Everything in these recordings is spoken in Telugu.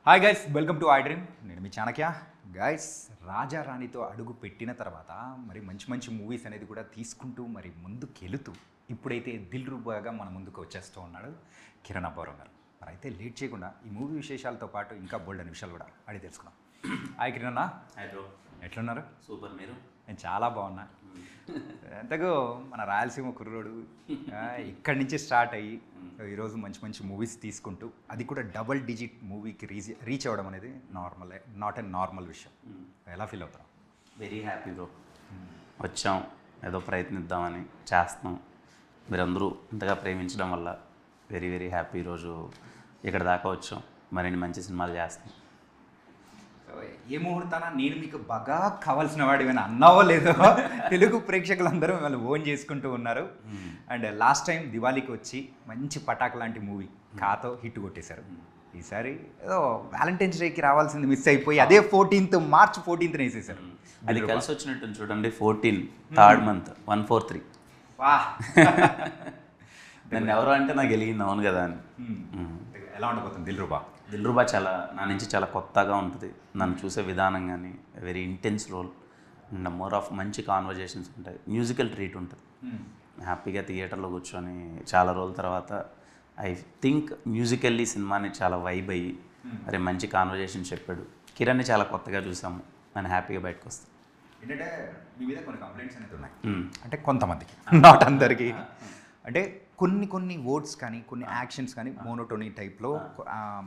Hi guys, welcome to I dream. నేను మీ చాణక్య. గైస్, రాజా రాణితో అడుగు పెట్టిన తర్వాత మరి మంచి మంచి మూవీస్ అనేది కూడా తీసుకుంటూ మరి ముందుకెళుతూ ఇప్పుడైతే దిల్ రూబాగా మన ముందుకు వచ్చేస్తూ ఉన్నాడు కిరణ్ అబ్బవరం గారు. మరి అయితే లేట్ చేయకుండా ఈ మూవీ విశేషాలతో పాటు ఇంకా బోల్డ్ అనే విషయాలు కూడా అడిగి తెలుసుకున్నాం. హాయ్ కిరణ్ అన్న. Hi bro. ఎట్లున్నారు? సూపర్. మీరు? నేను చాలా బాగున్నా. ఎంతగో మన రాయలసీమ కుర్రోడు ఇక్కడి నుంచి స్టార్ట్ అయ్యి ఈరోజు మంచి మంచి మూవీస్ తీసుకుంటూ అది కూడా డబల్ డిజిట్ మూవీకి రీచ్ అవ్వడం అనేది నాట్ ఎ నార్మల్ విషయం. ఎలా ఫీల్ అవుతాం? Very happy bro. వచ్చాం, ఏదో ప్రయత్నిద్దామని చేస్తున్నాం. మీరందరూ ఇంతగా ప్రేమించడం వల్ల వెరీ వెరీ హ్యాపీ. ఈరోజు ఇక్కడ దాకా వచ్చాం, మరిన్ని మంచి సినిమాలు చేస్తాం. ఏ ముహూర్తాన నేను మీకు బాగా కావాల్సిన వాడు ఏమైనా అన్నావో లేదో తెలుగు ప్రేక్షకులందరూ మిమ్మల్ని ఓన్ చేసుకుంటూ ఉన్నారు. అండ్ లాస్ట్ టైం దివాళీకి వచ్చి మంచి పటాక్ లాంటి మూవీ కాతో హిట్ కొట్టేశారు. ఈసారి ఏదో వ్యాలంటైన్స్ డేకి రావాల్సింది మిస్ అయిపోయి అదే మార్చ్ 14th వేసేసారు. అది కలిసి వచ్చినట్టు చూడండి. 14 థర్డ్ మంత్ 143. వా నన్ను ఎవరు అంటే నాకు వెలిగింది. అవును కదా అని. ఎలా ఉండబోతుంది దిల్ రూబా చాలా నా నుంచి చాలా కొత్తగా ఉంటుంది. నన్ను చూసే విధానం కానీ very intense role and more of మంచి కాన్వర్జేషన్స్ ఉంటాయి. మ్యూజికల్ ట్రీట్ ఉంటుంది. హ్యాపీగా థియేటర్లో కూర్చొని చాలా రోజుల తర్వాత ఐ థింక్ మ్యూజికల్లీ సినిమాని చాలా వైబ్ అయ్యి మరి మంచి కాన్వర్జేషన్ చెప్పాడు. కిరణ్ని చాలా కొత్తగా చూసాము. నేను హ్యాపీగా బయటకు వస్తాను. ఏంటంటే మీ మీద కొన్ని కంప్లైంట్స్ అనేది ఉన్నాయి. అంటే కొంతమందికి, నాట్ అందరికీ. అంటే కొన్ని వర్డ్స్ కానీ కొన్ని యాక్షన్స్ కానీ మోనోటోనీ టైప్లో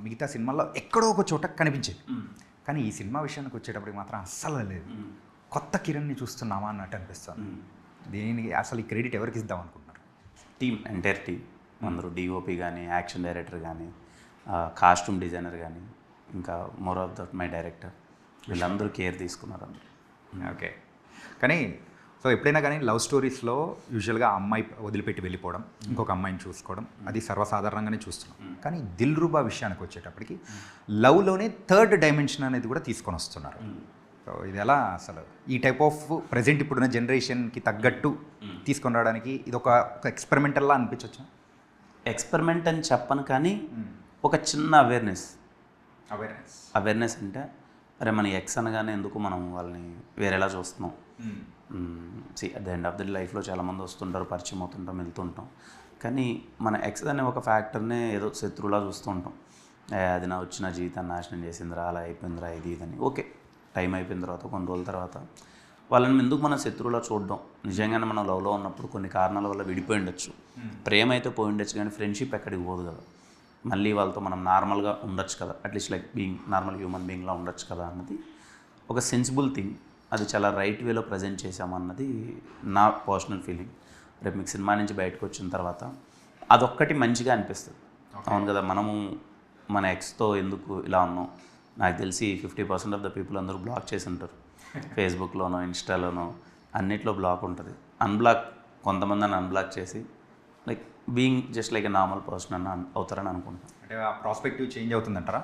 మిగతా సినిమాల్లో ఎక్కడో ఒక చోట కనిపించేది. కానీ ఈ సినిమా విషయానికి వచ్చేటప్పటికి మాత్రం అస్సలు లేదు. కొత్త కిరణ్ని చూస్తున్నామా అన్నట్టు అనిపిస్తుంది. దీనికి అసలు ఈ క్రెడిట్ ఎవరికి ఇద్దాం అనుకుంటున్నారు? టీమ్, ఎంటైర్ టీమ్ అందరూ, డిఓపి కానీ, యాక్షన్ డైరెక్టర్ కానీ, కాస్ట్యూమ్ డిజైనర్ కానీ, ఇంకా more of that my director, వీళ్ళందరూ కేర్ తీసుకున్నారు అందరూ. ఓకే. కానీ సో ఎప్పుడైనా కానీ లవ్ స్టోరీస్లో యూజువల్గా అమ్మాయి వదిలిపెట్టి వెళ్ళిపోవడం, ఇంకొక అమ్మాయిని చూసుకోవడం, అది సర్వసాధారణంగానే చూస్తున్నాం. కానీ దిల్ రూబా విషయానికి వచ్చేటప్పటికి లవ్లోనే థర్డ్ డైమెన్షన్ అనేది కూడా తీసుకొని వస్తున్నారు. సో ఇది ఎలా అసలు ఈ టైప్ ఆఫ్ ప్రజెంట్ ఇప్పుడున్న జనరేషన్కి తగ్గట్టు తీసుకొని రావడానికి ఇది ఒక ఎక్స్పెరిమెంటల్లా అనిపించవచ్చు? ఎక్స్పెరిమెంట్ అని చెప్పను, కానీ ఒక చిన్న అవేర్నెస్ అంటే అరే మన ఎక్స్ అనగానే ఎందుకు మనం వాళ్ళని వేరేలా చూస్తున్నాం. At the end of the లైఫ్లో చాలామంది వస్తుంటారు, పరిచయం అవుతుంటాం, వెళ్తుంటాం. కానీ మన ఎక్స్ అనే ఒక ఫ్యాక్టర్నే ఏదో శత్రువులా చూస్తూ ఉంటాం. అది నా వచ్చిన జీవితాన్ని నాశనం చేసిందిరా, అలా అయిపోయిందిరా, ఇది ఇదని. ఓకే, టైం అయిపోయిన తర్వాత కొన్ని రోజుల తర్వాత వాళ్ళని ఎందుకు మనం శత్రువులా చూడడం? నిజంగానే మనం లవ్లో ఉన్నప్పుడు కొన్ని కారణాల వల్ల విడిపోయి ఉండొచ్చు, ప్రేమ అయితే పోయి ఉండొచ్చు, కానీ ఫ్రెండ్షిప్ ఎక్కడికి పోదు కదా. మళ్ళీ వాళ్ళతో మనం నార్మల్గా ఉండొచ్చు కదా, at least like being normal human బీయింగ్లా ఉండొచ్చు కదా అన్నది ఒక సెన్సిబుల్ థింగ్. అది చాలా రైట్ వేలో ప్రజెంట్ చేసామన్నది నా పర్సనల్ ఫీలింగ్. రేపు మీకు సినిమా నుంచి బయటకు వచ్చిన తర్వాత అదొక్కటి మంచిగా అనిపిస్తుంది. అవును కదా, మనము మన ఎక్స్తో ఎందుకు ఇలా ఉన్నాం? నాకు తెలిసి 50% ఆఫ్ ద పీపుల్ అందరూ బ్లాక్ చేసి ఉంటారు. ఫేస్బుక్లోనో, ఇన్స్టాలోనో అన్నిట్లో బ్లాక్ ఉంటుంది. కొంతమందిని అన్బ్లాక్ చేసి like being just like a normal person అని అవుతారని అనుకుంటాను. అంటే ఆ ప్రాస్పెక్టివ్ చేంజ్ అవుతుందంటారా?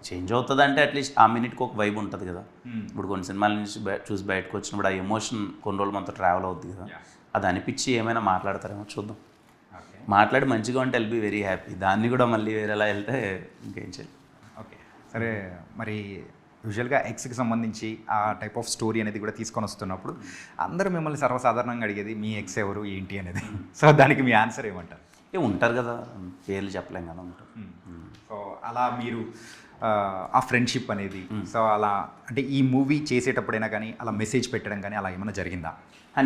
చేంజ్ అవుతుంది అంటే అట్లీస్ట్ ఆ మినిట్కి ఒక వైబ్ ఉంటుంది కదా. ఇప్పుడు కొన్ని సినిమాల నుంచి చూసి బయటకు వచ్చినప్పుడు ఆ ఎమోషన్ కొన్ని రోజులు మనతో ట్రావెల్ అవుతుంది కదా. అది అనిపించి ఏమైనా మాట్లాడతారేమో చూద్దాం. మాట్లాడి మంచిగా ఉంటే ఎల్ బీ వెరీ హ్యాపీ. దాన్ని కూడా మళ్ళీ వేరేలా వెళ్తే ఇంకేం చేయాలి. ఓకే, సరే. మరి యూజువల్గా ఎక్స్కి సంబంధించి ఆ టైప్ ఆఫ్ స్టోరీ అనేది కూడా తీసుకొని వస్తున్నప్పుడు అందరూ మిమ్మల్ని సర్వసాధారణంగా అడిగేది మీ ఎక్స్ ఎవరు ఏంటి అనేది. సో దానికి మీ ఆన్సర్ ఏమంటారు? ఉంటారు కదా, పేర్లు చెప్పలేం కదా, ఉంటారు. సో అలా మీరు ఆ ఫ్రెండ్షిప్ అనేది, సో అలా అంటే ఈ మూవీ చేసేటప్పుడైనా కానీ అలా మెసేజ్ పెట్టడం కానీ అలా ఏమైనా జరిగిందా?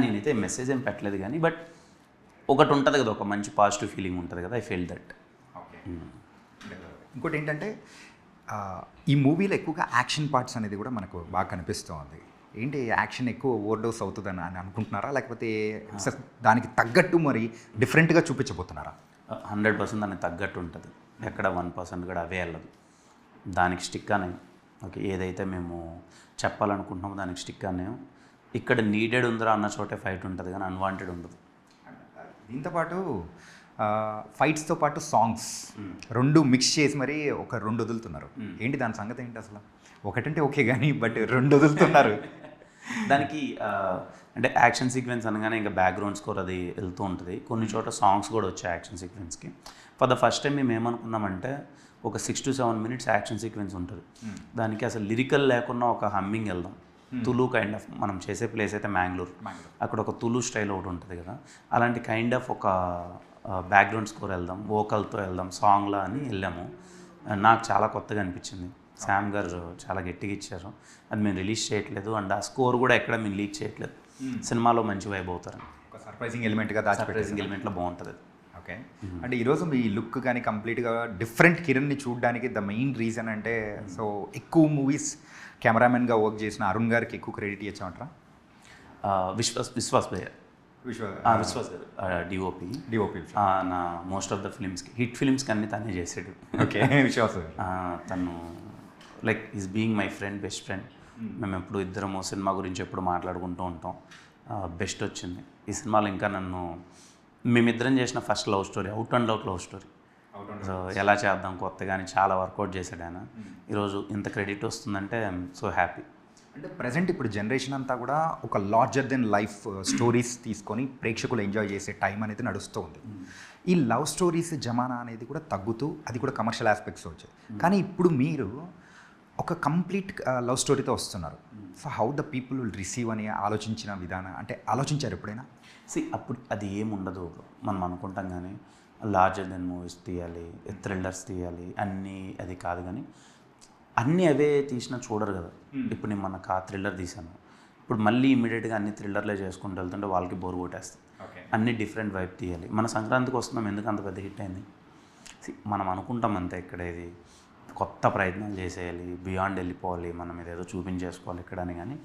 నేనైతే మెసేజ్ ఏం పెట్టలేదు, కానీ బట్ ఒకటి ఉంటుంది కదా, ఒక మంచి పాజిటివ్ ఫీలింగ్ ఉంటుంది కదా. I feel that. ఓకే. ఇంకోటి ఏంటంటే ఈ మూవీలో ఎక్కువగా యాక్షన్ పార్ట్స్ అనేది కూడా మనకు బాగా కనిపిస్తుంది. ఏంటి యాక్షన్ ఎక్కువ ఓవర్ డోస్ అవుతుందని అనుకుంటున్నారా, లేకపోతే దానికి తగ్గట్టు మరి డిఫరెంట్గా చూపించబోతున్నారా? 100% దానికి తగ్గట్టు ఉంటుంది. ఎక్కడ 1% కూడా అవే వెళ్ళదు. దానికి స్టిక్ అనే ఓకే, ఏదైతే మేము చెప్పాలనుకుంటున్నామో దానికి స్టిక్ అనే. ఇక్కడ నీడెడ్ ఉందిరా అన్న చోటే ఫైట్ ఉంటుంది, కానీ అన్వాంటెడ్ ఉండదు. దీంతోపాటు ఫైట్స్తో పాటు సాంగ్స్ రెండు మిక్స్ చేసి మరి ఒక 2 వదులుతున్నారు. ఏంటి దాని సంగతి ఏంటి అసలు? ఒకటంటే ఓకే కానీ బట్ 2 వదులుతున్నారు. దానికి అంటే యాక్షన్ సీక్వెన్స్ అనగానే ఇంకా బ్యాక్గ్రౌండ్ స్కోర్ అది వెళ్తూ ఉంటుంది. కొన్ని చోట్ల సాంగ్స్ కూడా వచ్చాయి యాక్షన్ సీక్వెన్స్కి. ఫర్ ద ఫస్ట్ టైం మేము ఏమనుకున్నామంటే ఒక 6 to 7 minutes యాక్షన్ సీక్వెన్స్ ఉంటుంది. దానికి అసలు లిరికల్ లేకుండా ఒక హమ్మింగ్ వెళ్దాం. తులు కైండ్ ఆఫ్ మనం చేసే ప్లేస్ అయితే మ్యాంగ్లూర్, అక్కడ ఒక తులు స్టైల్ ఒకటి ఉంటుంది కదా, అలాంటి కైండ్ ఆఫ్ ఒక బ్యాక్గ్రౌండ్ స్కోర్ వెళ్దాం, వోకల్తో వెళ్దాం సాంగ్లా అని వెళ్ళాము. నాకు చాలా కొత్తగా అనిపించింది. శామ్ గారు చాలా గట్టిగా ఇచ్చారు. అది మేము రిలీజ్ చేయట్లేదు అండ్ ఆ స్కోర్ కూడా ఎక్కడ మేము లీక్ చేయట్లేదు. సినిమాలో మంచి వైబ్ అవుతారని ఒక సర్ప్రైజింగ్ ఎలిమెంట్గా సర్ప్రైజింగ్ ఎలిమెంట్లో బాగుంటుంది. ఓకే. అంటే ఈరోజు మీ లుక్ కానీ కంప్లీట్గా డిఫరెంట్ కిరణ్ని చూడడానికి ద మెయిన్ రీజన్ అంటే సో ఎక్కువ మూవీస్ కెమెరామెన్గా వర్క్ చేసిన అరుణ్ గారికి ఎక్కువ క్రెడిట్ ఇచ్చామంటారా? విశ్వాస్ భయ్య, విశ్వాస్ గారు డిఓపి నా మోస్ట్ ఆఫ్ ద ఫిలిమ్స్కి హిట్ ఫిలిమ్స్కి అన్ని తనే చేసాడు. ఓకే. విశ్వాస్ తను like is being my friend, best friend. మేము ఎప్పుడు ఇద్దరము సినిమా గురించి ఎప్పుడు మాట్లాడుకుంటూ ఉంటాం. బెస్ట్ వచ్చింది ఈ సినిమాలో. ఇంకా నన్ను మేమిద్దరం చేసిన first love story, out and out love story. So ఎలా చేద్దాం కొత్తగా అని చాలా వర్కౌట్ చేశాడు ఆయన. ఈరోజు ఇంత క్రెడిట్ వస్తుందంటే ఐఎమ్ సో హ్యాపీ. అంటే ప్రజెంట్ ఇప్పుడు జనరేషన్ అంతా కూడా ఒక లార్జర్ దెన్ లైఫ్ స్టోరీస్ తీసుకొని ప్రేక్షకులు ఎంజాయ్ చేసే టైం అనేది నడుస్తూ ఉంది. ఈ లవ్ స్టోరీస్ జమానా అనేది కూడా తగ్గుతూ అది కూడా కమర్షియల్ ఆస్పెక్ట్స్ వచ్చాయి. కానీ ఇప్పుడు మీరు ఒక కంప్లీట్ లవ్ స్టోరీతో వస్తున్నారు. So how the people will receive అని ఆలోచించిన విధానం అంటే ఆలోచించారు ఎప్పుడైనా? అప్పుడు అది ఏముండదు. మనం అనుకుంటాం కానీ లార్జర్ దెన్ మూవీస్ తీయాలి, థ్రిల్లర్స్ తీయాలి అన్నీ, అది కాదు. కానీ అన్నీ అవే తీసినా చూడరు కదా. ఇప్పుడు నేను మనకు ఆ థ్రిల్లర్ తీశాను, ఇప్పుడు మళ్ళీ ఇమీడియట్గా అన్ని థ్రిల్లర్లే చేసుకుంటూ వెళ్తుంటే వాళ్ళకి బోర్ కొట్టేస్తుంది. అన్ని డిఫరెంట్ వైపు తీయాలి. మన సంక్రాంతికి వస్తున్నాం, ఎందుకు అంత పెద్ద హిట్ అయింది? మనం అనుకుంటాం అంతే, ఇక్కడ ఇది కొత్త ప్రయత్నాలు చేసేయాలి, బియాండ్ వెళ్ళిపోవాలి, మనం ఇదేదో చూపించేసుకోవాలి ఇక్కడ అని. కానీ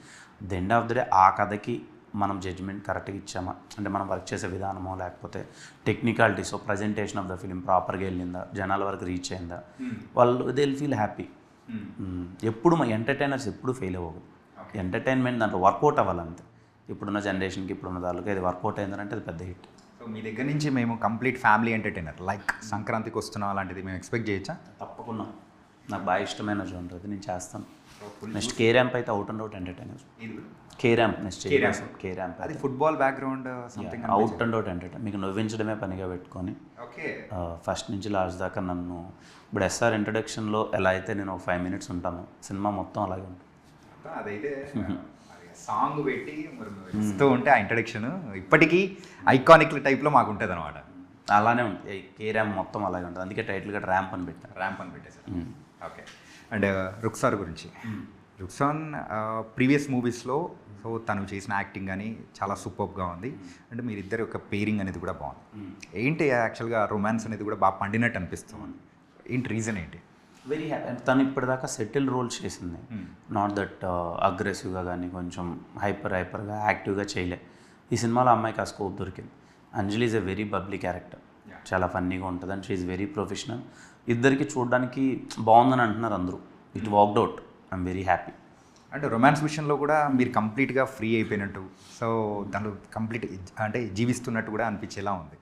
the end of the day ఆ కథకి మనం జడ్జ్మెంట్ కరెక్ట్గా ఇచ్చామా అంటే మనం వర్క్ చేసే విధానమో లేకపోతే technicalities, presentation of the film ప్రాపర్గా వెళ్ళిందా, జనాల వరకు రీచ్ అయిందా, వాళ్ళు దే విల్ ఫీల్ హ్యాపీ. ఎప్పుడు మా ఎంటర్టైనర్స్ ఎప్పుడు ఫెయిల్ అవ్వదు. ఎంటర్టైన్మెంట్ దాంట్లో వర్కౌట్ అవ్వాలంతే. ఇప్పుడున్న జనరేషన్కి ఇప్పుడున్న దానికి అది వర్కౌట్ అయిందంటే అది పెద్ద హిట్. సో మీ దగ్గర నుంచి మేము కంప్లీట్ ఫ్యామిలీ ఎంటర్టైనర్ లైక్ సంక్రాంతికి వస్తున్నాం అలాంటిది మేము ఎక్స్పెక్ట్ చేయొచ్చా? తప్పకుండా. నాకు బాగా ఇష్టమైన జోనర్ అది, నేను చేస్తాను. నెక్స్ట్ కే ర్యాంప్ అయితే out and out entertainer. K Ramp next K Ramp అది football background something out and out entertainer. మీకు నవ్వించడమే పనిగా పెట్టుకొని ఫస్ట్ నుంచి లాస్ట్ దాకా నన్ను ఇప్పుడు ఎస్ఆర్ ఇంట్రడక్షన్లో ఎలా అయితే నేను ఒక 5 minutes ఉంటాను, సినిమా మొత్తం అలాగే ఉంటుంది. అదైతే సాంగ్ పెట్టి ఇస్తూ ఉంటే ఆ ఇంట్రడక్షన్ ఇప్పటికీ ఐకానిక్ టైప్లో మాకు ఉంటుంది అనమాట. అలానే ఉంటుంది. కే ర్యాంప్ మొత్తం అలాగే ఉంటుంది. అందుకే టైటిల్ గట్రా ర్యాంప్ అని పెట్టేశారు. ఓకే. అండ్ రుక్సార్ గురించి, రుక్సాన్ ప్రీవియస్ మూవీస్లో సో తను చేసిన యాక్టింగ్ కానీ చాలా సూపర్గా ఉంది. అంటే మీరిద్దరు ఒక పేరింగ్ అనేది కూడా బాగుంది. ఏంటి యాక్చువల్గా రొమాన్స్ అనేది కూడా బాగా పండినట్టు అనిపిస్తుంది. ఏంటి రీజన్ ఏంటి? Very happy. అంటే తను ఇప్పటిదాకా సెటిల్ రోల్ చేసింది. నాట్ దట్ అగ్రెసివ్గా కానీ కొంచెం హైపర్గా యాక్టివ్గా చేయలే. ఈ సినిమాలో అమ్మాయికి ఆ స్కోప్ దొరికింది. Anjali is a very bubbly character, చాలా ఫన్నీగా ఉంటుంది and she is very professional. ఇద్దరికి చూడడానికి బాగుందని అంటున్నారు అందరూ. It worked out. I'm very happy. అంటే రొమాన్స్ విషయంలో కూడా మీరు కంప్లీట్గా ఫ్రీ అయిపోయినట్టు, సో దాంట్లో కంప్లీట్ అంటే జీవిస్తున్నట్టు కూడా అనిపించేలా ఉంది.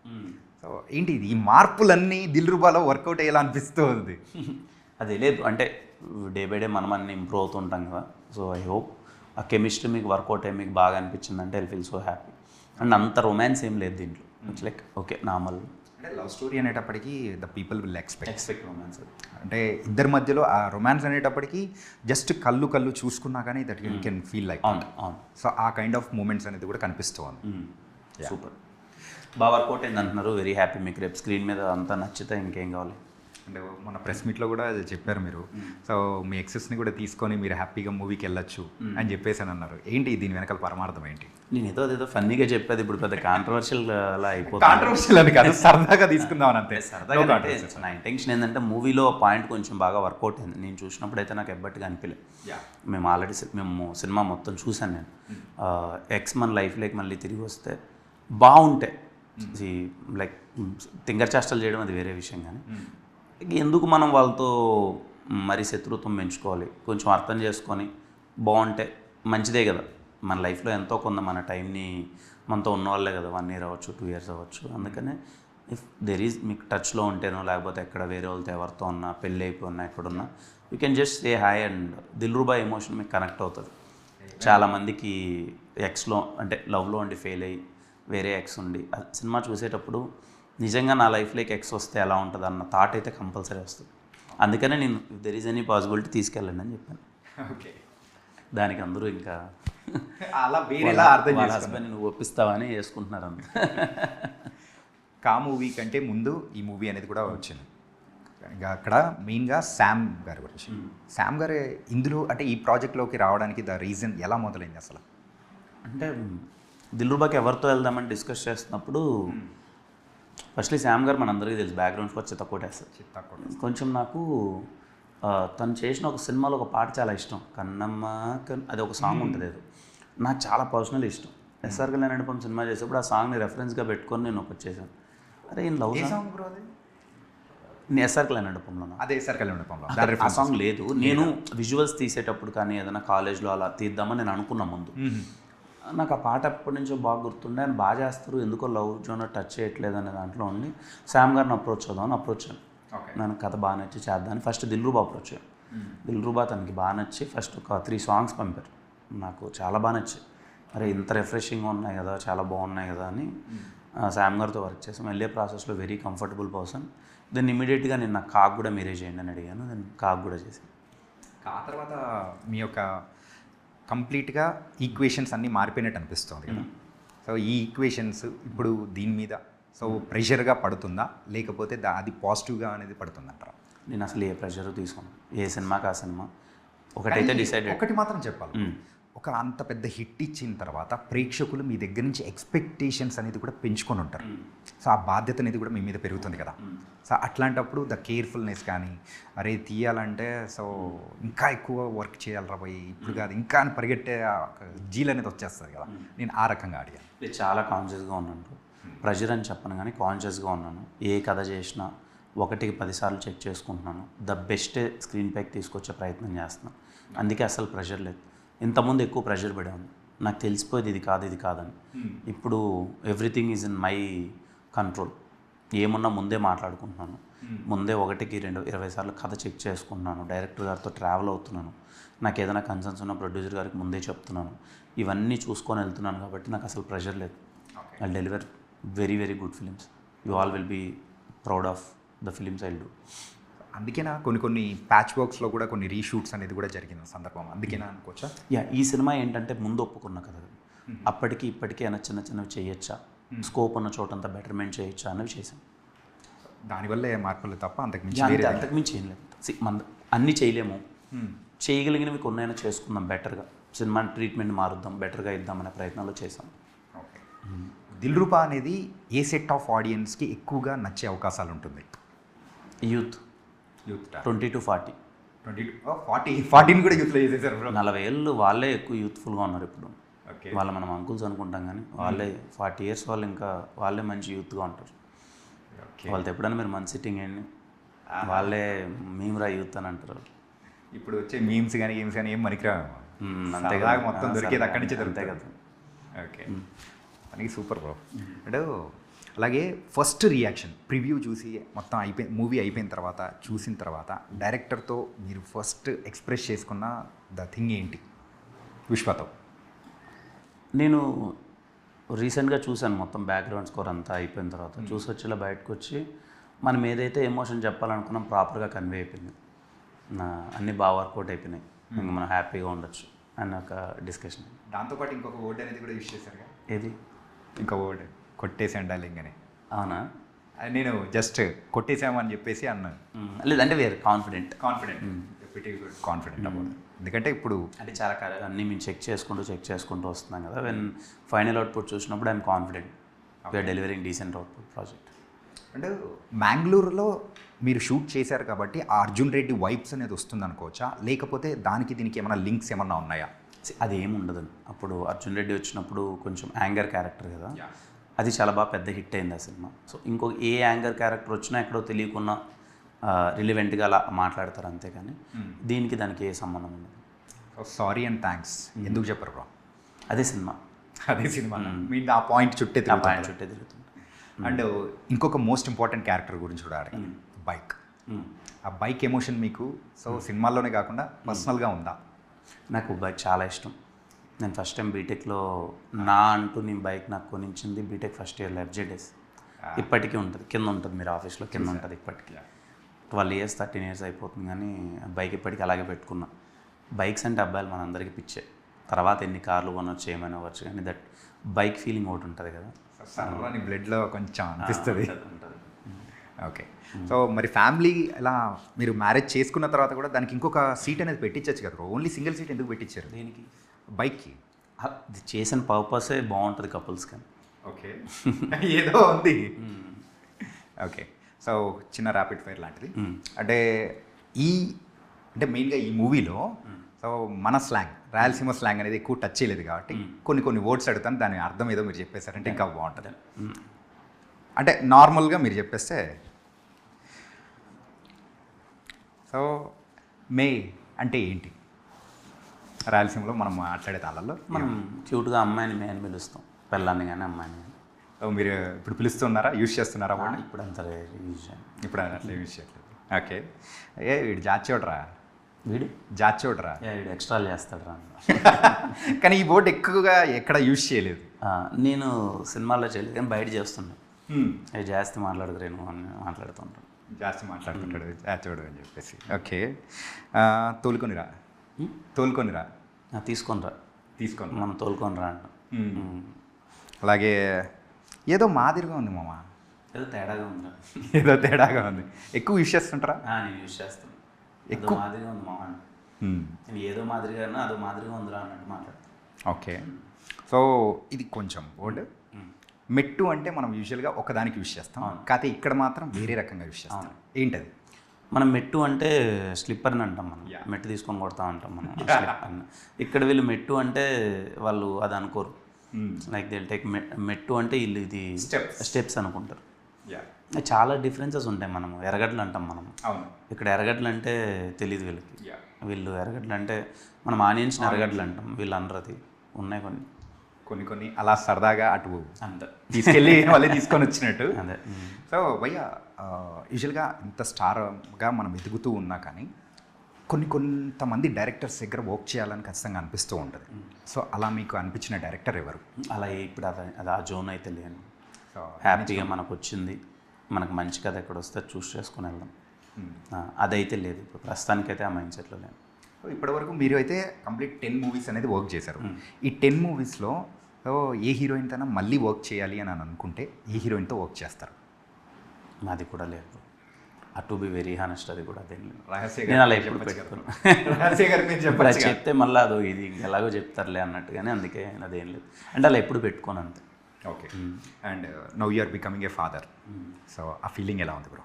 సో ఏంటి ఈ మార్పులన్నీ దిల్రుబాలో వర్కౌట్ అయ్యేలా అనిపిస్తూ ఉంది? అదే లేదు అంటే డే బై డే మనం అన్ని ఇంప్రూవ్ అవుతుంటాం కదా. సో ఐ హోప్ ఆ కెమిస్ట్రీ మీకు వర్కౌట్ అయ్యి మీకు బాగా అనిపించిందంటే I feel so happy. And అంత రొమాన్స్ ఏం లేదు దీంట్లో. It's like okay normal. అంటే లవ్ స్టోరీ అనేటప్పటికీ the people will expect romance. అంటే ఇద్దరి మధ్యలో ఆ రొమాన్స్ అనేటప్పటికీ జస్ట్ కళ్ళు చూసుకున్నా కానీ that you can feel like. అవును. సో ఆ కైండ్ ఆఫ్ మూమెంట్స్ అనేది కూడా కనిపిస్తూ ఉంది. సూపర్. బాగా వర్కౌట్ అయింది అంటున్నారు. Very happy. మీకు రేపు స్క్రీన్ మీద అంతా నచ్చితే ఇంకేం కావాలి? అంటే మన ప్రెస్ మీట్లో కూడా అది చెప్పారు మీరు. సో మీ ఎక్సెస్ని కూడా తీసుకొని మీరు హ్యాపీగా మూవీకి వెళ్ళొచ్చు అని చెప్పేసి అని అన్నారు. ఏంటి దీని వెనకాల పరమార్థం ఏంటి? నేను ఏదో ఫన్నీగా చెప్పేది ఇప్పుడు పెద్ద కాంట్రవర్షియల్ అలా అయిపోతుంది. కాంట్రవర్షియల్ అని కాదు, సరదాగా తీసుకుందాం అంతే. సరదాగా అంటే నా ఇంటెన్షన్ ఏంటంటే మూవీలో పాయింట్ కొంచెం బాగా వర్కౌట్ అయింది. నేను చూసినప్పుడు అయితే నాకు ఎబ్బట్టుగా అనిపించలేదు. మేము సినిమా మొత్తం చూశాను నేను. ఎక్స్ మన లైఫ్లోకి మళ్ళీ తిరిగి వస్తే బాగుంటే లైక్ తింగర్ చేష్టలు చేయడం అది వేరే విషయం. కానీ ఎందుకు మనం వాళ్ళతో మరి శత్రుత్వం పెంచుకోవాలి? కొంచెం అర్థం చేసుకొని బాగుంటే మంచిదే కదా. మన లైఫ్లో ఎంతో కొంత మన టైంని మనతో ఉన్నవాళ్ళే కదా, 1 year అవ్వచ్చు, 2 years అవ్వచ్చు. అందుకనే ఇఫ్ దెర్ ఈజ్ మీకు టచ్లో ఉంటేనో లేకపోతే ఎక్కడ వేరే వాళ్ళతో ఎవరితో ఉన్నా పెళ్ళి అయిపోయినా ఎక్కడున్నా you can just say hi and Dilruba emotion మీకు కనెక్ట్ అవుతుంది. చాలామందికి ఎక్స్లో అంటే లవ్లో ఉండి ఫెయిల్ అయ్యి వేరే ఎక్స్ ఉండి సినిమా చూసేటప్పుడు నిజంగా నా లైఫ్లోకి ఎక్స్ వస్తే ఎలా ఉంటుంది అన్న థాట్ అయితే కంపల్సరీ వస్తుంది. అందుకనే నేను if there is any possibility తీసుకెళ్ళండి అని చెప్పాను. ఓకే, దానికి అందరూ ఇంకా అలా వేరేలా అర్థం వాళ్ళ చేసుకున్నారు. హస్బెండ్ నువ్వు ఒప్పిస్తావని వేసుకుంటున్నారు అంత. కా మూవీ కంటే ముందు ఈ మూవీ అనేది కూడా వచ్చింది. ఇంకా అక్కడ మెయిన్గా శామ్ గారి గురించి. శామ్ గారు ఇందులో అంటే ఈ ప్రాజెక్ట్లోకి రావడానికి ద రీజన్ ఎలా మొదలైంది అసలు? అంటే దిల్రుబాకి ఎవరితో వెళ్దామని డిస్కస్ చేస్తున్నప్పుడు ఫస్ట్లీ శామ్ గారు మనందరికీ తెలుసు బ్యాక్గ్రౌండ్ స్కోర్ చిత్త కొట్టేస్తారు. కొంచెం నాకు తను చేసిన ఒక సినిమాలో ఒక పాట చాలా ఇష్టం, కన్నమ్మ అది ఒక సాంగ్ ఉంటుంది. అది నాకు చాలా పర్సనల్ ఇష్టం. ఎస్ఆర్ కళ్యాణ్ మండపం సినిమా చేసేప్పుడు ఆ సాంగ్ని రెఫరెన్స్గా పెట్టుకొని నేను ఒకటి చేశాను. అరే ఈయన లవ్ సాంగ్ బ్రో అది? ఎస్ఆర్ కళ్యాణ్ మండపంలో అదే సార్ కళ్యాణ మండపంలో ఆ సాంగ్ లేదు. నేను విజువల్స్ తీసేటప్పుడు కానీ ఏదైనా కాలేజ్లో అలా తీద్దామని నేను అనుకున్నా ముందు. నాకు ఆ పాట ఎప్పటి నుంచో బాగా గుర్తుండే, ఆయన బాగా చేస్తారు, ఎందుకో లవ్ జోనర్ టచ్ చేయట్లేదు అనే దాంట్లో ఉండి శామ్ గారిని అప్రోచ్ అవుదామని అప్రోచ్ అయ్యాను. నేను కథ బాగా నచ్చి చేద్దామని ఫస్ట్ దిల్రుబా అప్రోచ్ అయ్యాను. దిల్రుబా తనకి బాగా నచ్చి ఫస్ట్ ఒక 3 సాంగ్స్ పంపారు. నాకు చాలా బాగా నచ్చాయి. అరే ఇంత రిఫ్రెషింగ్గా ఉన్నాయి కదా, చాలా బాగున్నాయి కదా అని శామ్ గారితో వర్క్ చేసాం. వెళ్ళే ప్రాసెస్లో వెరీ కంఫర్టబుల్ పర్సన్. దెన్ ఇమీడియట్గా నేను నాకు కాక్ కూడా మీరే చేయండి అని అడిగాను. దెన్ కాక్ కూడా చేశాను. ఆ తర్వాత మీ యొక్క కంప్లీట్గా ఈక్వేషన్స్ అన్నీ మారిపోయినట్టు అనిపిస్తుంది కదా. సో ఈ ఈక్వేషన్స్ ఇప్పుడు దీని మీద సో ప్రెషర్గా పడుతుందా, లేకపోతే అది పాజిటివ్గా అనేది పడుతుందంటారా? నేను అసలు ఏ ప్రెషర్ తీసుకోను. ఏ సినిమాకి ఆ సినిమా ఒకటైతే డిసైడెడ్. ఒకటి మాత్రం చెప్పాలి, ఒక అంత పెద్ద హిట్ ఇచ్చిన తర్వాత ప్రేక్షకులు మీ దగ్గర నుంచి ఎక్స్పెక్టేషన్స్ అనేది కూడా పెంచుకొని ఉంటారు. సో ఆ బాధ్యత అనేది కూడా మీ మీద పెరుగుతుంది కదా. సో అట్లాంటప్పుడు ద కేర్ఫుల్నెస్ కానీ, అరే తీయాలంటే సో ఇంకా ఎక్కువ వర్క్ చేయాలి పోయి ఇప్పుడు కాదు ఇంకా అని పరిగెట్టే జీల్ అనేది వచ్చేస్తుంది కదా. నేను ఆ రకంగా అడిగాను. నేను చాలా కాన్షియస్గా ఉన్నాను. ప్రెషర్ అని చెప్పను కానీ కాన్షియస్గా ఉన్నాను. ఏ కథ చేసినా 1కి 10 సార్లు చెక్ చేసుకుంటున్నాను. ద బెస్ట్ స్క్రీన్ ప్యాక్ తీసుకొచ్చే ప్రయత్నం చేస్తున్నాను. అందుకే అసలు ప్రెషర్ లేదు. ఇంతకుముందు ఎక్కువ ప్రెషర్ పడాను. నాకు తెలిసిపోయేది ఇది కాదని. ఇప్పుడు everything is in my control. ఏమున్నా ముందే మాట్లాడుకుంటున్నాను. ముందే 1కి 20 సార్లు కథ చెక్ చేసుకుంటున్నాను. డైరెక్టర్ గారితో ట్రావెల్ అవుతున్నాను. నాకు ఏదైనా కన్సర్న్స్ ఉన్న ప్రొడ్యూసర్ గారికి ముందే చెప్తున్నాను. ఇవన్నీ చూసుకొని వెళ్తున్నాను కాబట్టి నాకు అసలు ప్రెషర్ లేదు. I deliver very very good films. You all will be proud of the films I do. అందుకేనా కొన్ని ప్యాచ్ వర్క్స్లో కూడా కొన్ని రీషూట్స్ అనేది కూడా జరిగిన సందర్భం అందుకేనా అనుకోవచ్చా? ఈ సినిమా ఏంటంటే ముందు ఒప్పుకున్న కదా, అప్పటికి ఇప్పటికీ ఏమైనా చిన్నవి చేయొచ్చా, స్కోప్ ఉన్న చోటంతా బెటర్మెంట్ చేయొచ్చా అన్నవి చేసాం. దానివల్ల మార్పులు తప్ప అంతకుమించి ఏం లేదు. మన అన్నీ చేయలేము, చేయగలిగినవి కొన్నైనా చేసుకుందాం బెటర్గా. సినిమా ట్రీట్మెంట్ మారుద్దాం, బెటర్గా ఇద్దామనే ప్రయత్నాలు చేసాం. ఓకే. దిల్రుబా అనేది ఏ సెట్ ఆఫ్ ఆడియన్స్కి ఎక్కువగా నచ్చే అవకాశాలు ఉంటుంది? Youth 20 to 40. 40 కూడా యూత్లో చేసేసారు. 40 ఏళ్ళు వాళ్ళే ఎక్కువ యూత్ఫుల్గా ఉన్నారు ఇప్పుడు. ఓకే. వాళ్ళ మనం అంకుల్స్ అనుకుంటాం కానీ వాళ్ళే 40 years వాళ్ళు ఇంకా వాళ్ళే మంచి యూత్గా ఉంటారు. వాళ్ళతో ఎప్పుడైనా మీరు మంచి సిట్టింగ్ అయ్యండి, వాళ్ళే మేమురా యూత్ అని అంటారు. ఇప్పుడు వచ్చే మీమ్స్ కానీ గేమ్స్ కానీ ఏం మనికిరా, అంతే కదా, మొత్తం దొరికేది అక్కడి నుంచి దొరుకుతాయి కదా. ఓకే, మనకి సూపర్ బ్రో. అంటే అలాగే ఫస్ట్ రియాక్షన్ ప్రివ్యూ చూసి మొత్తం మూవీ అయిపోయిన తర్వాత చూసిన తర్వాత డైరెక్టర్తో మీరు ఫస్ట్ ఎక్స్ప్రెస్ చేసుకున్న ద థింగ్ ఏంటి విశ్వతో? నేను రీసెంట్గా చూశాను మొత్తం బ్యాక్గ్రౌండ్ స్కోర్ అంతా అయిపోయిన తర్వాత. చూసి వచ్చేలా బయటకు వచ్చి మనం ఏదైతే ఎమోషన్ చెప్పాలనుకున్నాం ప్రాపర్గా కన్వే అయిపోయింది. అన్నీ బాగా వర్కౌట్ అయిపోయినాయి, ఇంకా మనం హ్యాపీగా ఉండొచ్చు అని ఒక డిస్కషన్. దాంతోపాటు ఇంకొక వర్డ్ అనేది కూడా యూజ్ చేశారు. ఏది? ఇంకో వర్డ్ కొట్టేసాను డార్లింగ్ అని. అవునా? నేను జస్ట్ కొట్టేసామని చెప్పేసి అన్నాను. లేదంటే వేరే కాన్ఫిడెంట్ అవ్వదు. ఎందుకంటే ఇప్పుడు అంటే చాలా అన్నీ మేము చెక్ చేసుకుంటూ వస్తున్నాం కదా. వెన్ ఫైనల్ అవుట్పుట్ చూసినప్పుడు I'm confident we're delivering decent output project. అంటే మ్యాంగ్లూరులో మీరు షూట్ చేశారు కాబట్టి ఆ అర్జున్ రెడ్డి వైబ్స్ అనేది వస్తుంది అనుకోవచ్చా, లేకపోతే దానికి దీనికి ఏమైనా లింక్స్ ఏమన్నా ఉన్నాయా? అది ఏమి ఉండదు. అప్పుడు అర్జున్ రెడ్డి వచ్చినప్పుడు కొంచెం యాంగర్ క్యారెక్టర్ కదా, అది చాలా బాగా పెద్ద హిట్ అయింది ఆ సినిమా. సో ఇంకో ఏ యాంగర్ క్యారెక్టర్ వచ్చినా ఎక్కడో తెలియకున్నా రిలివెంట్గా అలా మాట్లాడతారు అంతేకాని దీనికి దానికి ఏ సంబంధం ఉండదు. సారీ అండ్ థ్యాంక్స్ ఎందుకు చెప్పరు బ్రో? అదే సినిమా మీరు ఆ పాయింట్ చుట్టే తిరుగుతుంది. అండ్ ఇంకొక మోస్ట్ ఇంపార్టెంట్ క్యారెక్టర్ గురించి కూడా అడగాలి, బైక్. ఆ బైక్ ఎమోషన్ మీకు సో సినిమాల్లోనే కాకుండా పర్సనల్గా ఉందా? నాకు బైక్ చాలా ఇష్టం. నేను ఫస్ట్ టైం బీటెక్లో నేను బైక్ నాకు కొనిచ్చింది బీటెక్ ఫస్ట్ ఇయర్లో FJDS. ఇప్పటికీ ఉంటుంది, కింద ఉంటుంది, మీరు ఆఫీస్లో కింద ఉంటుంది ఇప్పటికీ. 12 ఇయర్స్ 13 ఇయర్స్ అయిపోతుంది, కానీ బైక్ ఇప్పటికీ అలాగే పెట్టుకున్నా. బైక్స్ అంటే అబ్బాయిలు మనందరికీ పిచ్చే. తర్వాత ఎన్ని కార్లు కొనవచ్చు ఏమైనా అవ్వచ్చు, కానీ దట్ బైక్ ఫీలింగ్ ఒకటి ఉంటుంది కదా, సర్రని బ్లడ్లో కొంచెం అనిపిస్తుంది. ఉంటుంది. ఓకే. సో మరి ఫ్యామిలీ ఇలా మీరు మ్యారేజ్ చేసుకున్న తర్వాత కూడా దానికి ఇంకొక సీట్ అనేది పెట్టించచ్చు కదా, ఓన్లీ సింగిల్ సీట్ ఎందుకు పెట్టించారు దీనికి బైక్కి? అది చేసిన పర్పసే బాగుంటుంది కపుల్స్ కానీ. ఓకే. ఏదో ఉంది. ఓకే. సో చిన్న ర్యాపిడ్ ఫైర్ లాంటిది అంటే అంటే మెయిన్గా ఈ మూవీలో సో మన స్లాంగ్, రాయలసీమ స్లాంగ్ అనేది ఎక్కువ టచ్ చేయలేదు కాబట్టి కొన్ని వర్డ్స్ అడుగుతాను, దాని అర్థం ఏదో మీరు చెప్పేశారంటే ఇంకా బాగుంటుంది. అంటే నార్మల్గా మీరు చెప్పేస్తే సో మే అంటే ఏంటి రాయలసీమలో మనం మాట్లాడే తాళల్లో? మనం క్యూట్గా అమ్మాయిని మే అని పిలుస్తాం, పెళ్ళాన్ని కానీ అమ్మాయిని కానీ. మీరు ఇప్పుడు పిలుస్తున్నారా, యూజ్ చేస్తున్నారా? ఇప్పుడు అంత యూజ్ చేయండి, ఇప్పుడు అట్లా యూజ్ చేయట్లేదు. ఓకే. వీడు జాచోడ్రా, వీడు జాచోడ్రా, వీడు ఎక్స్ట్రా చేస్తాడు రా. కానీ ఈ బోర్డు ఎక్కువగా ఎక్కడ యూజ్ చేయలేదు. నేను సినిమాల్లో చేయలేదు కానీ బయట చేస్తున్నాను. అవి జాస్తి మాట్లాడుకురేను అని మాట్లాడుతుంటాను, జాస్తి మాట్లాడుతుంటాడు జాచోడు అని చెప్పేసి. ఓకే. తోలుకొనిరా, తోలుకొనిరా, తీసుకొని మనం తోలుకొనిరా అంటాం. అలాగే ఏదో మాదిరిగా ఉంది మామ, ఏదో తేడాగా ఉందా, ఏదో తేడాగా ఉంది. ఎక్కువ యూజ్ చేస్తుంటారా? నేను యూజ్ చేస్తాను. ఎక్కువ మాదిరిగా ఉంది మామ, నేను ఏదో మాదిరిగా అదో మాదిరిగా ఉందిరా అన్నట్టు మాట్లాడతాను. ఓకే. సో ఇది కొంచెం వర్డ్. మెట్టు అంటే మనం యూజువల్గా ఒకదానికి యూజ్ చేస్తాం, కాకపోతే ఇక్కడ మాత్రం వేరే రకంగా యూజ్ చేస్తాం. ఏంటది? మనం మెట్టు అంటే స్లిప్పర్ని అంటాం, మనం మెట్టు తీసుకొని కొడతా అంటాం మనం స్లిప్పర్ని. ఇక్కడ వీళ్ళు మెట్టు అంటే వాళ్ళు అది అనుకోరు, లైక్ దే టేక్ మెట్టు అంటే వీళ్ళు ఇది స్టెప్స్ అనుకుంటారు. చాలా డిఫరెన్సెస్ ఉంటాయి. మనము ఎర్రగడ్డలు అంటాం మనం, ఇక్కడ ఎర్రగడ్డలు అంటే తెలియదు వీళ్ళకి. వీళ్ళు ఎర్రగడ్డలు అంటే మనం ఆనియన్స్ని ఎర్రగడ్డలు అంటాం, వీళ్ళు అనరు. అది ఉన్నాయి కొన్ని అలా సరదాగా అటు అంత తీసుకెళ్ళి మళ్ళీ తీసుకొని వచ్చినట్టు. అదే. సో భయ్య యూజువల్గా ఇంత స్టార్గా మనం ఎదుగుతూ ఉన్నా కానీ కొంతమంది డైరెక్టర్స్ దగ్గర వర్క్ చేయాలని ఖచ్చితంగా అనిపిస్తూ ఉంటుంది. సో అలా మీకు అనిపించిన డైరెక్టర్ ఎవరు? అలా ఇప్పుడు అది ఆ జోన్ అయితే లేను. సో హ్యాపీగా మనకు వచ్చింది, మనకు మంచి కథ ఎక్కడ వస్తే చూస్ చేసుకుని వెళ్దాం, అదైతే లేదు ఇప్పుడు ప్రస్తుతానికైతే. ఆ మైండ్ సెట్లో లేదు. ఇప్పటివరకు మీరు అయితే కంప్లీట్ 10 మూవీస్ అనేది వర్క్ చేశారు. ఈ 10 మూవీస్లో ఏ హీరోయిన్తో మళ్ళీ వర్క్ చేయాలి అని అనుకుంటే ఏ హీరోయిన్తో వర్క్ చేస్తారు? అది కూడా లేదు. టు బి వెరీ హానెస్ట్, అది కూడా అదేం లేదు. నేను అలా ఎప్పుడు చెప్తే మళ్ళీ అదో ఇది ఎలాగో చెప్తారులే అన్నట్టుగానే, అందుకే అదేం లేదు. అంటే అలా ఎప్పుడు పెట్టుకోను అంతే. Okay. And now you are becoming a father, so ఆ ఫీలింగ్ ఎలా ఉంది బ్రో?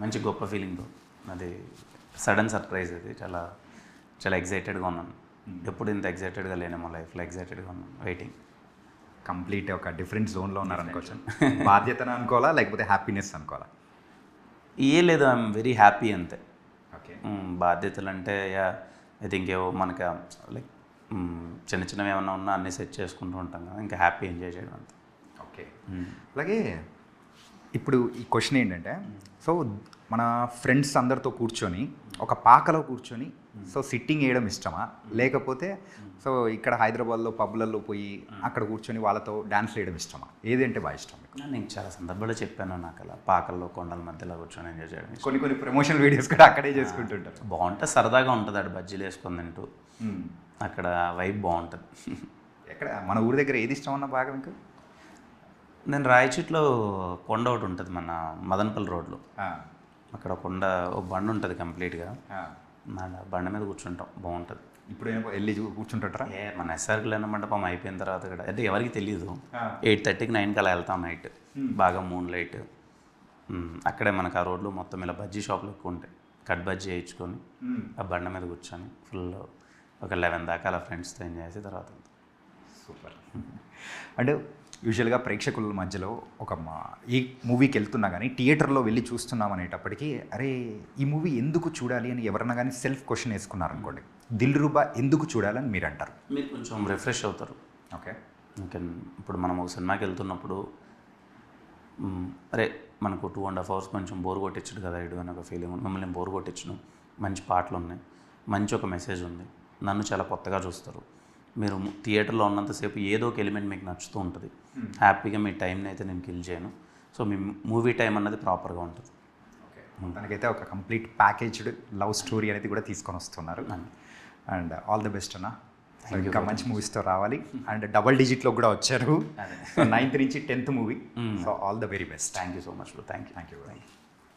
మంచి గొప్ప ఫీలింగ్ బ్రో. అది సడన్ సర్ప్రైజ్, అది చాలా చాలా ఎగ్జైటెడ్గా ఉన్నాను. ఎప్పుడు ఇంత ఎగ్జైటెడ్గా లేనేమో లైఫ్లో. ఎగ్జైటెడ్గా ఉన్నాను, వెయిటింగ్. కంప్లీట్ ఒక డిఫరెంట్ జోన్లో ఉన్నారనుకోవచ్చు. బాధ్యతను అనుకోవాలా లేకపోతే హ్యాపీనెస్ అనుకోవాలా? ఏ లేదు, ఐఎమ్ వెరీ హ్యాపీ అంతే. ఓకే. బాధ్యతలు అంటే ఐ థింక్ ఏవో మనకి లైక్ చిన్నవి ఏమన్నా ఉన్నా అన్నీ సెట్ చేసుకుంటూ ఉంటాం కదా, ఇంకా హ్యాపీ ఎంజాయ్ చేయడం అంతే. ఓకే. అలాగే ఇప్పుడు ఈ క్వశ్చన్ ఏంటంటే, సో మన ఫ్రెండ్స్ అందరితో కూర్చొని ఒక పాకలో కూర్చొని సో సిట్టింగ్ వేయడం ఇష్టమా, లేకపోతే సో ఇక్కడ హైదరాబాద్లో పబ్లలో పోయి అక్కడ కూర్చొని వాళ్ళతో డ్యాన్స్ వేయడం ఇష్టమా? ఏదంటే బాగా ఇష్టం మీకు? నేను చాలా సందర్భాల్లో చెప్పాను, నాకు అలా పాకల్లో కొండల మధ్యలో కూర్చొని ఎంజాయ్ చేయడం. కొన్ని ప్రమోషనల్ వీడియోస్ కూడా అక్కడే చేసుకుంటుంటారు. బాగుంటుంది, సరదాగా ఉంటుంది. అక్కడ బజ్జీలు వేసుకొని తింటూ అక్కడ వైబ్ బాగుంటుంది. ఎక్కడ మన ఊరి దగ్గర ఏది ఇష్టం అన్న బాగా మీకు? నేను రాయచీట్లో కొండ ఒకటి ఉంటుంది మన మదనపల్లి రోడ్లో, అక్కడ కొండ ఒక బండ ఉంటుంది కంప్లీట్గా, నా బండ మీద కూర్చుంటాం, బాగుంటుంది. ఇప్పుడు వెళ్ళి కూర్చుంటారా? మన ఎస్ఆర్కి మండపం అయిపోయిన తర్వాత కూడా అంటే ఎవరికి తెలియదు, 8:30కి 9కి అలా వెళ్తాం నైట్, బాగా మూన్ లైట్. అక్కడే మనకు ఆ రోడ్లో మొత్తం ఇలా బజ్జీ షాపులు ఎక్కువ ఉంటాయి, కట్ బజ్జీ వేయించుకొని ఆ బండ మీద కూర్చొని ఫుల్ ఒక 11 దాకా అలా ఫ్రెండ్స్తో ఎంజాయ్ చేసి తర్వాత. సూపర్. అంటే యూజువల్గా ప్రేక్షకుల మధ్యలో ఈ మూవీకి వెళ్తున్నా కానీ థియేటర్లో వెళ్ళి చూస్తున్నాం అనేటప్పటికీ అరే ఈ మూవీ ఎందుకు చూడాలి అని ఎవరన్నా కానీ సెల్ఫ్ క్వశ్చన్ వేసుకున్నారనుకోండి, దిల్రుబా ఎందుకు చూడాలని మీరు అంటారు? మీరు కొంచెం రిఫ్రెష్ అవుతారు. ఓకే. ఇంకా ఇప్పుడు మనం ఒక సినిమాకి వెళ్తున్నప్పుడు అరే మనకు 2.5 hours కొంచెం బోర్ కొట్టించడు కదా ఇడు అని ఒక ఫీలింగ్. మిమ్మల్ని బోర్ కొట్టించను, మంచి పాటలు ఉన్నాయి, మంచి ఒక మెసేజ్ ఉంది, నన్ను చాలా కొత్తగా చూస్తారు. మీరు థియేటర్లో ఉన్నంతసేపు ఏదో ఒక ఎలిమెంట్ మీకు నచ్చుతూ ఉంటుంది, హ్యాపీగా మీ టైంని అయితే నేను కిల్ చేయను. సో మీ మూవీ టైం అన్నది ప్రాపర్గా ఉంటుంది. తనకైతే ఒక కంప్లీట్ ప్యాకేజ్డ్ లవ్ స్టోరీ అనేది కూడా తీసుకొని వస్తున్నారు. అండ్ ఆల్ ది బెస్ట్ అన్న. సో ఇంకా మంచి మూవీస్తో రావాలి. అండ్ డబల్ డిజిట్లో కూడా వచ్చారు. సో 9th నుంచి 10th movie. So all the very best. Thank you so much bro. Thank you. Thank you.